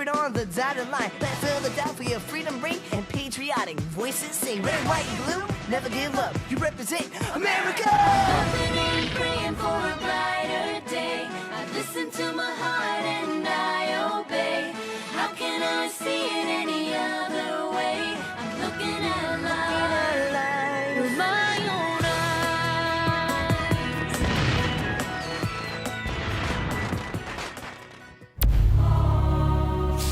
it on the dotted line. Let Philadelphia freedom ring and patriotic voices sing. Red, white, and blue, never give up. You represent America! Hoping and praying for a brighter day. I listen to my heart and I obey. How can I see it any other way? I'm looking at life with my own eyes.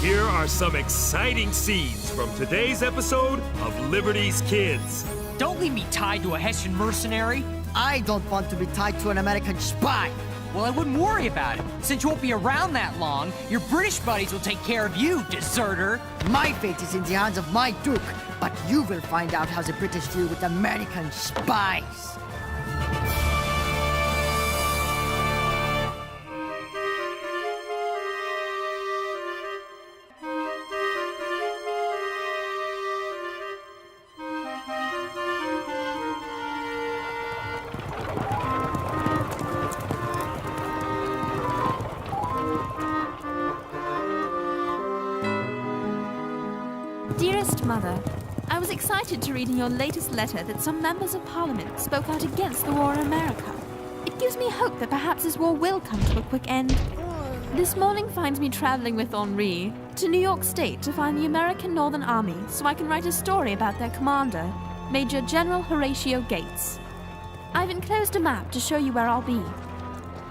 Here are some exciting scenes from today's episode of Liberty's Kids. Don't leave me tied to a Hessian mercenary. I don't want to be tied to an American spy. Well, I wouldn't worry about it. Since you won't be around that long, your British buddies will take care of you, deserter. My fate is in the hands of my Duke, but you will find out how the British deal with American spies. Dearest Mother, I was excited to read in your latest letter that some members of Parliament spoke out against the war in America. It gives me hope that perhaps this war will come to a quick end. This morning finds me traveling with Henri to New York State to find the American Northern Army so I can write a story about their commander, Major General Horatio Gates. I've enclosed a map to show you where I'll be.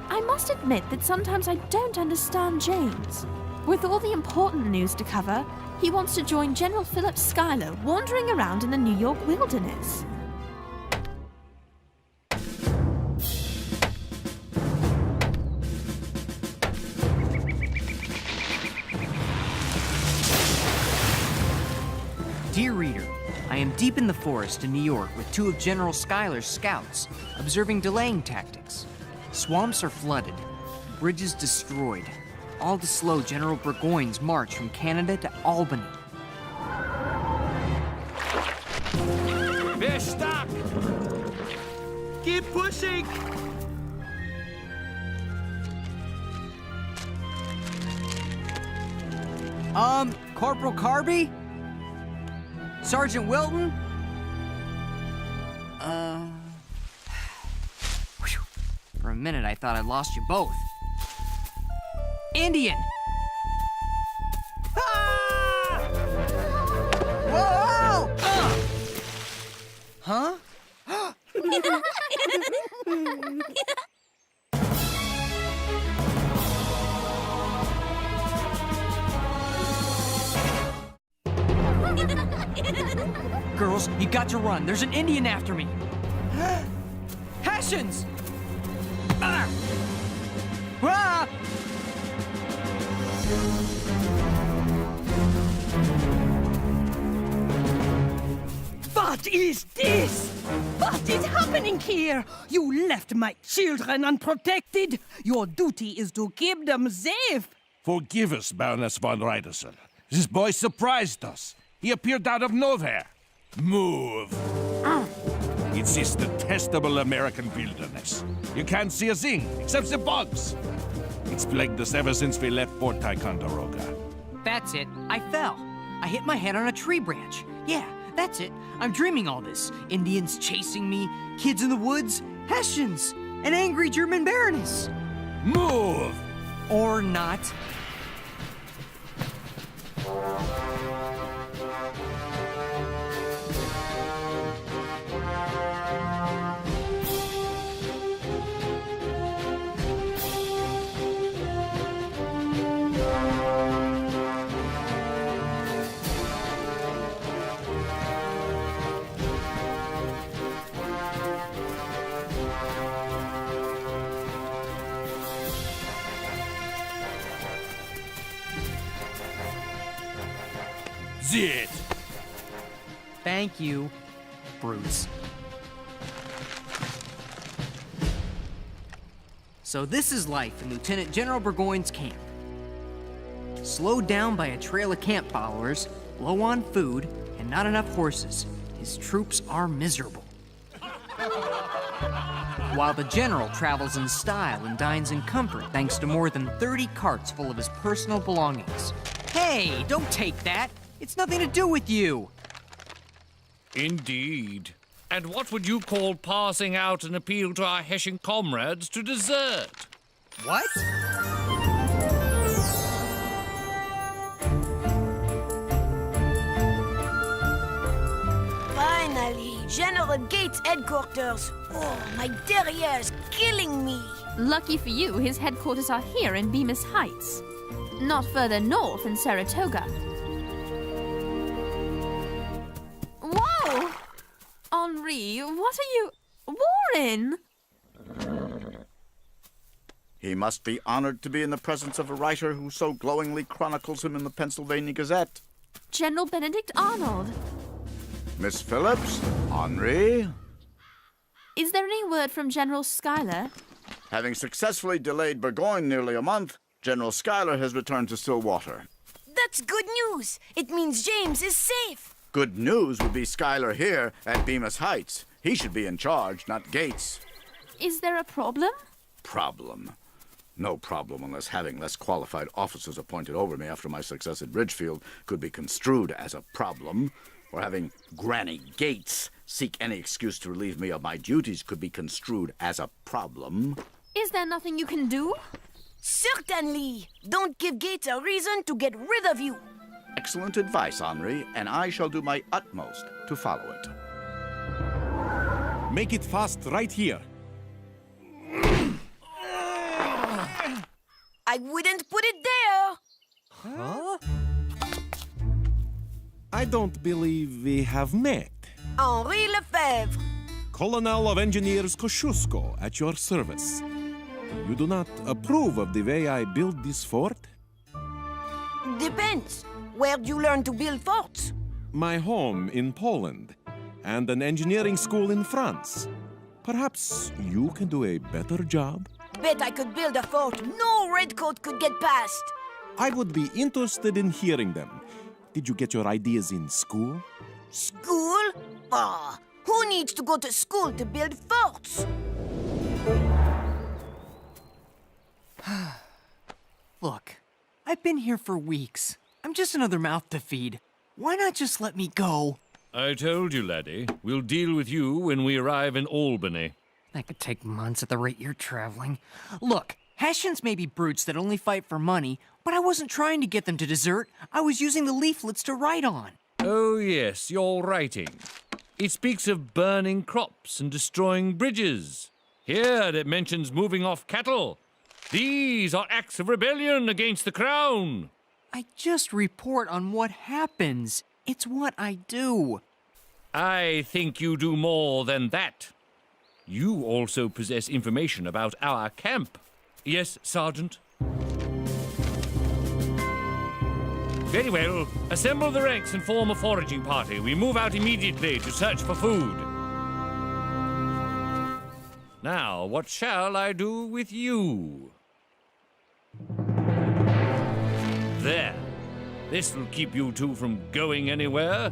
I must admit that sometimes I don't understand James. With all the important news to cover, he wants to join General Philip Schuyler wandering around in the New York wilderness. Dear reader, I am deep in the forest in New York with two of General Schuyler's scouts, observing delaying tactics. Swamps are flooded, bridges destroyed, all to slow General Burgoyne's march from Canada to Albany. Fish, stop! Keep pushing! Corporal Carby? Sergeant Wilton? Whew. For a minute, I thought I'd lost you both. Indian! Ah! Whoa! Huh? Girls, you got to run. There's an Indian after me. Hessians! Ah! Ah! What is this? What is happening here? You left my children unprotected. Your duty is to keep them safe. Forgive us, Baroness von Riedersel. This boy surprised us. He appeared out of nowhere. Move. It's this detestable American wilderness. You can't see a thing except the bugs. It's plagued us ever since we left Fort Ticonderoga. That's it. I fell. I hit my head on a tree branch. Yeah, that's it. I'm dreaming all this. Indians chasing me, kids in the woods, Hessians, an angry German baroness. Move! Or not. It. Thank you, Bruce. So this is life in Lieutenant General Burgoyne's camp. Slowed down by a trail of camp followers, low on food, and not enough horses, his troops are miserable. While the general travels in style and dines in comfort thanks to more than 30 carts full of his personal belongings. Hey, don't take that. It's nothing to do with you. Indeed. And what would you call passing out an appeal to our Hessian comrades to desert? What? Finally, General Gates' headquarters. Oh, my derriere's killing me. Lucky for you, his headquarters are here in Bemis Heights. Not further north in Saratoga. Whoa! Henri, what are you... Warren! He must be honored to be in the presence of a writer who so glowingly chronicles him in the Pennsylvania Gazette. General Benedict Arnold. Miss Phillips, Henri. Is there any word from General Schuyler? Having successfully delayed Burgoyne nearly a month, General Schuyler has returned to Stillwater. That's good news. It means James is safe. Good news would be Schuyler here at Bemis Heights. He should be in charge, not Gates. Is there a problem? Problem? No problem unless having less qualified officers appointed over me after my success at Ridgefield could be construed as a problem, or having Granny Gates seek any excuse to relieve me of my duties could be construed as a problem. Is there nothing you can do? Certainly. Don't give Gates a reason to get rid of you. Excellent advice, Henri, and I shall do my utmost to follow it. Make it fast right here. I wouldn't put it there. Huh? I don't believe we have met. Henri Lefebvre. Colonel of Engineers Kosciuszko at your service. You do not approve of the way I build this fort? Depends. Where'd you learn to build forts? My home in Poland, and an engineering school in France. Perhaps you can do a better job? Bet I could build a fort no redcoat could get past. I would be interested in hearing them. Did you get your ideas in school? School? Ah, who needs to go to school to build forts? Look, I've been here for weeks. I'm just another mouth to feed. Why not just let me go? I told you, laddie. We'll deal with you when we arrive in Albany. That could take months at the rate you're traveling. Look, Hessians may be brutes that only fight for money, but I wasn't trying to get them to desert. I was using the leaflets to write on. Oh, yes, your writing. It speaks of burning crops and destroying bridges. Here it mentions moving off cattle. These are acts of rebellion against the crown. I just report on what happens. It's what I do. I think you do more than that. You also possess information about our camp. Yes, Sergeant? Very well. Assemble the ranks and form a foraging party. We move out immediately to search for food. Now, what shall I do with you? There. This will keep you two from going anywhere.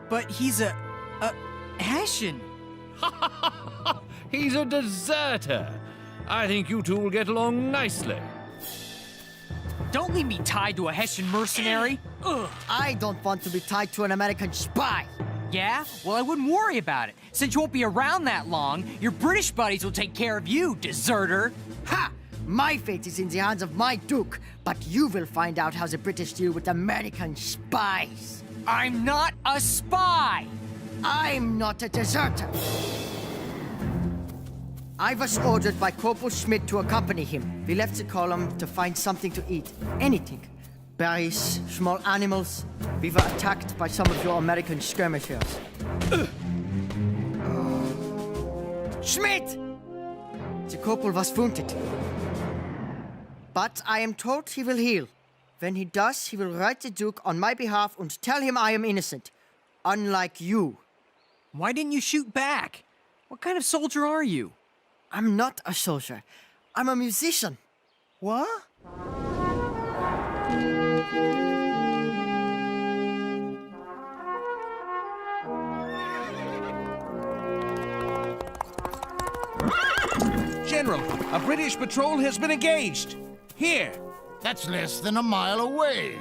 But he's a Hessian. He's a deserter. I think you two will get along nicely. Don't leave me tied to a Hessian mercenary. Ugh. I don't want to be tied to an American spy. Yeah? Well, I wouldn't worry about it. Since you won't be around that long, your British buddies will take care of you, deserter. Ha! My fate is in the hands of my Duke, but you will find out how the British deal with American spies. I'm not a spy! I'm not a deserter. I was ordered by Corporal Schmidt to accompany him. We left the column to find something to eat. Anything. Berries, small animals. We were attacked by some of your American skirmishers. Schmidt! The corporal was wounded. But I am told he will heal. When he does, he will write the Duke on my behalf and tell him I am innocent. Unlike you. Why didn't you shoot back? What kind of soldier are you? I'm not a soldier. I'm a musician. What? General, a British patrol has been engaged. Here. That's less than a mile away.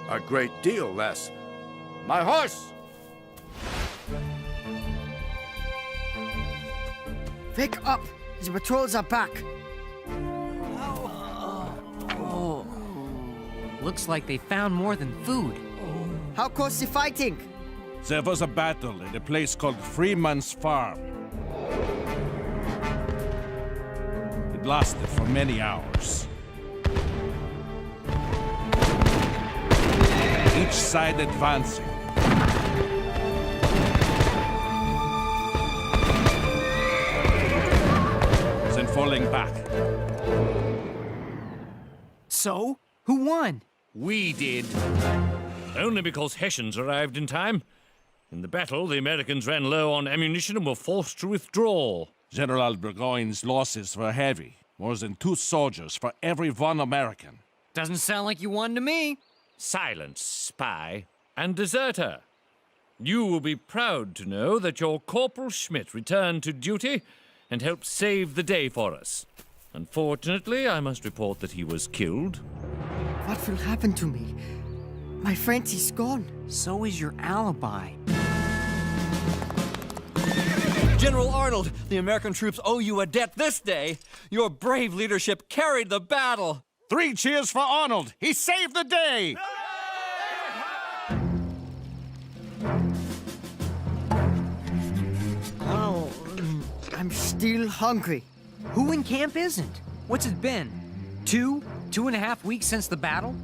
A great deal less. My horse! Wake up! The patrols are back. Looks like they found more than food. How close the fighting? There was a battle in a place called Freeman's Farm. It lasted for many hours. Each side advancing. Then falling back. So, who won? We did. Only because Hessians arrived in time. In the battle, the Americans ran low on ammunition and were forced to withdraw. General Burgoyne's losses were heavy. More than 2 soldiers for every 1 American. Doesn't sound like you won to me. Silence, spy, and deserter. You will be proud to know that your Corporal Schmidt returned to duty and helped save the day for us. Unfortunately, I must report that he was killed. What will happen to me? My friend is gone. So is your alibi. General Arnold, the American troops owe you a debt this day. Your brave leadership carried the battle. 3 cheers for Arnold! He saved the day! Oh, I'm still hungry. Who in camp isn't? What's it been? 2.5 weeks since the battle?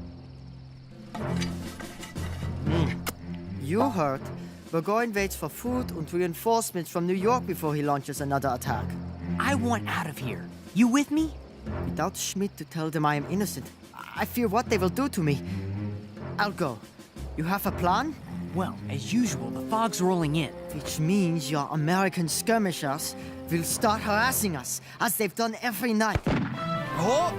You heard. Burgoyne waits for food and reinforcements from New York before he launches another attack. I want out of here. You with me? Without Schmidt to tell them I am innocent, I fear what they will do to me. I'll go. You have a plan? Well, as usual, the fog's rolling in. Which means your American skirmishers will start harassing us, as they've done every night. Oh!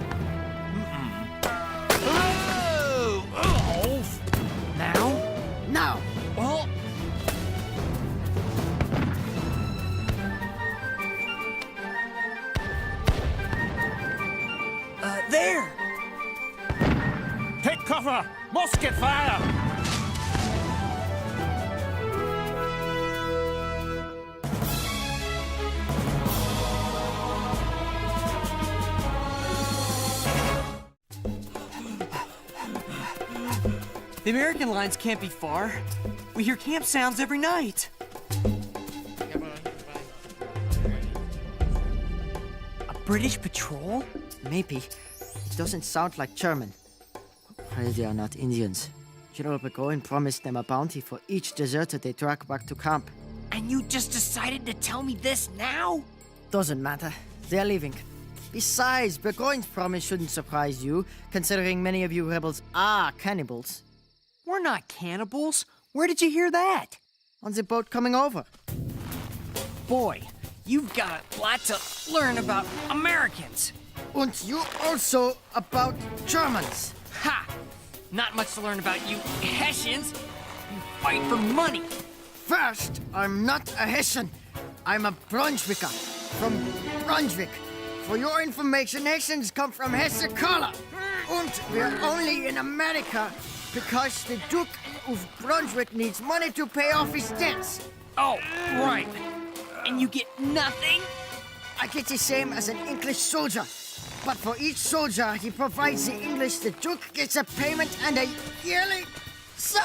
Now? Now! Oh! There! Take cover! Musket fire! The American lines can't be far. We hear camp sounds every night. A British patrol? Maybe. It doesn't sound like German. Pray they are not Indians. General Burgoyne promised them a bounty for each deserter they drag back to camp. And you just decided to tell me this now? Doesn't matter. They're leaving. Besides, Burgoyne's promise shouldn't surprise you, considering many of you rebels are cannibals. We're not cannibals. Where did you hear that? On the boat coming over. Boy, you've got a lot to learn about Americans. And you also about Germans. Ha! Not much to learn about you Hessians. You fight for money. First, I'm not a Hessian. I'm a Brunswicker. From Brunswick. For your information, Hessians come from Hesse color. And we're only in America because the Duke of Brunswick needs money to pay off his debts. Oh, right. And you get nothing? I get the same as an English soldier. But for each soldier he provides the English, the Duke gets a payment and a yearly sum!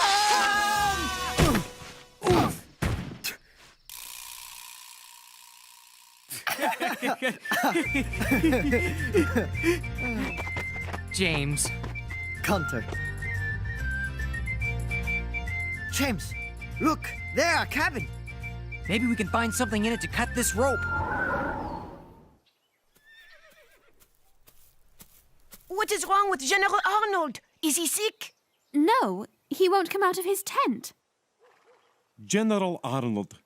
James. Counter. James, look, there, a cabin. Maybe we can find something in it to cut this rope. What is wrong with General Arnold? Is he sick? No, he won't come out of his tent. General Arnold,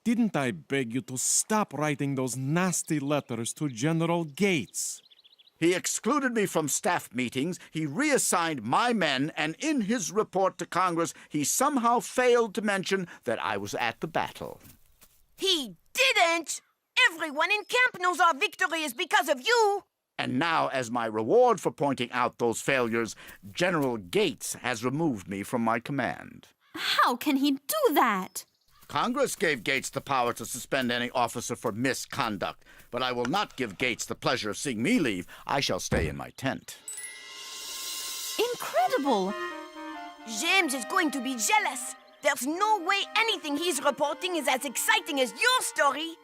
didn't I beg you to stop writing those nasty letters to General Gates? He excluded me from staff meetings, he reassigned my men, and in his report to Congress, he somehow failed to mention that I was at the battle. He didn't! Everyone in camp knows our victory is because of you! And now, as my reward for pointing out those failures, General Gates has removed me from my command. How can he do that? Congress gave Gates the power to suspend any officer for misconduct, but I will not give Gates the pleasure of seeing me leave. I shall stay in my tent. Incredible! James is going to be jealous. There's no way anything he's reporting is as exciting as your story.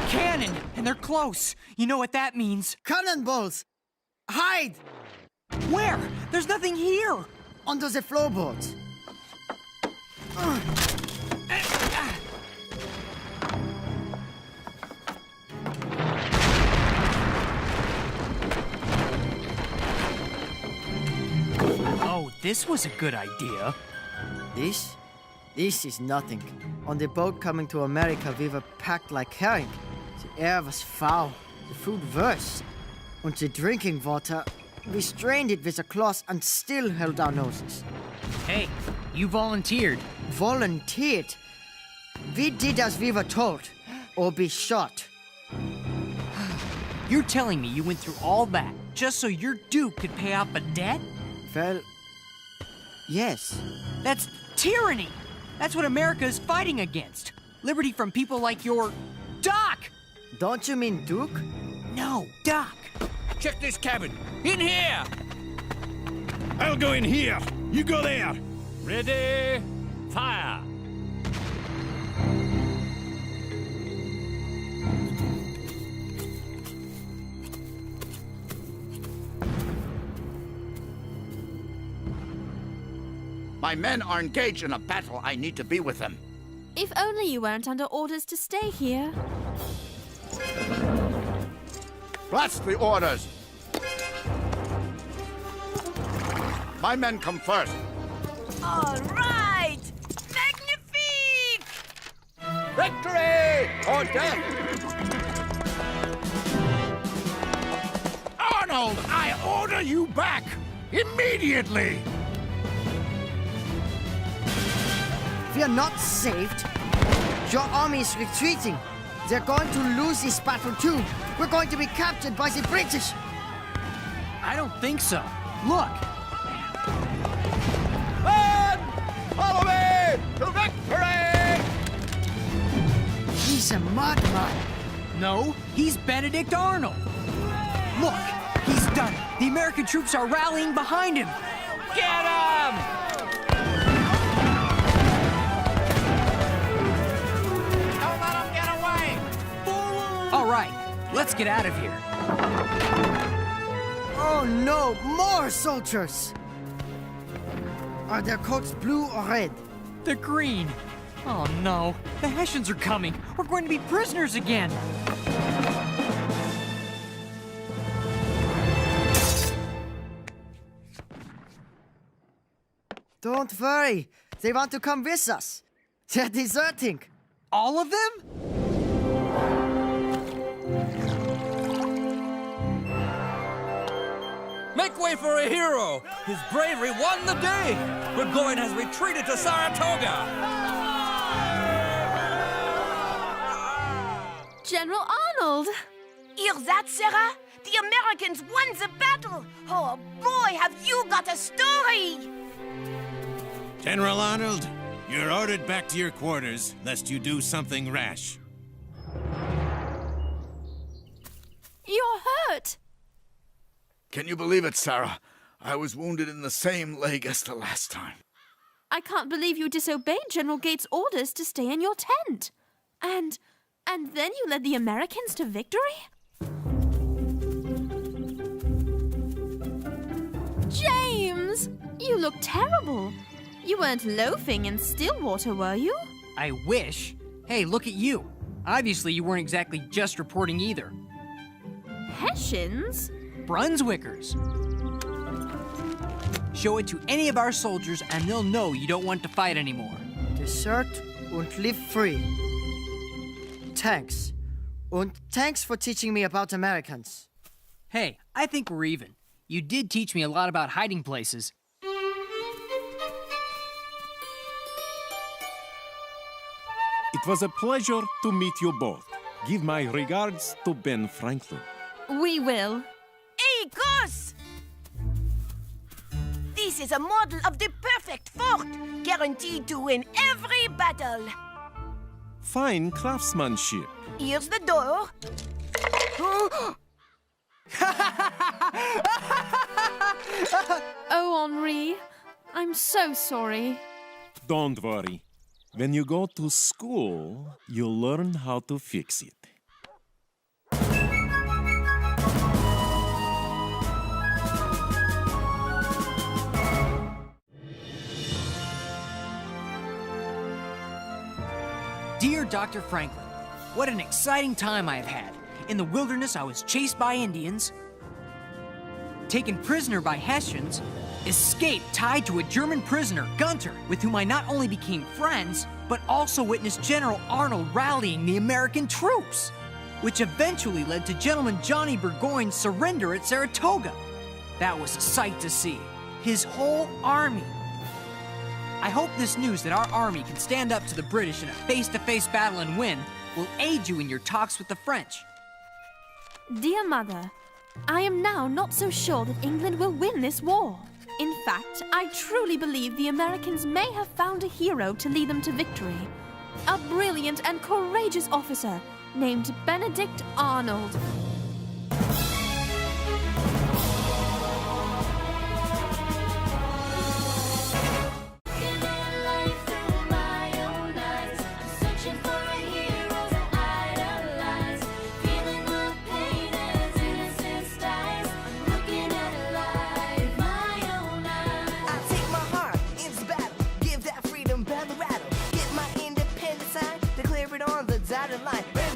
Cannon! And they're close. You know what that means. Cannonballs! Hide! Where? There's nothing here! Under the floorboards. Oh, this was a good idea. This is nothing. On the boat coming to America, we were packed like herring. The air was foul, the food worse. And the drinking water, we strained it with a cloth and still held our noses. Hey, you volunteered. Volunteered? We did as we were told, or be shot. You're telling me you went through all that just so your Duke could pay off a debt? Well, yes. That's tyranny! That's what America is fighting against. Liberty from people like your Doc! Don't you mean Duke? No, Doc. Check this cabin. In here! I'll go in here. You go there. Ready? Fire! My men are engaged in a battle. I need to be with them. If only you weren't under orders to stay here. Blast the orders! My men come first. All right! Magnifique! Victory or death! Arnold, I order you back immediately. We are not saved. Your army is retreating. They're going to lose this battle too. We're going to be captured by the British. I don't think so. Look! Men! Follow me to victory! He's a madman. No, he's Benedict Arnold. Look, he's done it. The American troops are rallying behind him. Get him! All right, let's get out of here. Oh no, more soldiers! Are their coats blue or red? They're green. Oh no, the Hessians are coming. We're going to be prisoners again. Don't worry, they want to come with us. They're deserting. All of them? Make way for a hero! His bravery won the day! Burgoyne has retreated to Saratoga! General Arnold! Hear that, Sarah? The Americans won the battle! Oh boy, have you got a story! General Arnold, you're ordered back to your quarters, lest you do something rash. You're hurt! Can you believe it, Sarah? I was wounded in the same leg as the last time. I can't believe you disobeyed General Gates' orders to stay in your tent. And then you led the Americans to victory? James! You look terrible. You weren't loafing in Stillwater, were you? I wish. Hey, look at you. Obviously, you weren't exactly just reporting either. Hessians? Brunswickers. Show it to any of our soldiers and they'll know you don't want to fight anymore. Desert und live free. Thanks. Und thanks for teaching me about Americans. Hey, I think we're even. You did teach me a lot about hiding places. It was a pleasure to meet you both. Give my regards to Ben Franklin. We will. Hey, Gus! This is a model of the perfect fort, guaranteed to win every battle. Fine craftsmanship. Here's the door. Oh, Henri, I'm so sorry. Don't worry. When you go to school, you'll learn how to fix it. Dear Dr. Franklin, what an exciting time I have had. In the wilderness, I was chased by Indians, taken prisoner by Hessians, escaped tied to a German prisoner, Gunter, with whom I not only became friends, but also witnessed General Arnold rallying the American troops, which eventually led to Gentleman Johnny Burgoyne's surrender at Saratoga. That was a sight to see. His whole army. I hope this news that our army can stand up to the British in a face-to-face battle and win will aid you in your talks with the French. Dear Mother, I am now not so sure that England will win this war. In fact, I truly believe the Americans may have found a hero to lead them to victory. A brilliant and courageous officer named Benedict Arnold. Dotted line.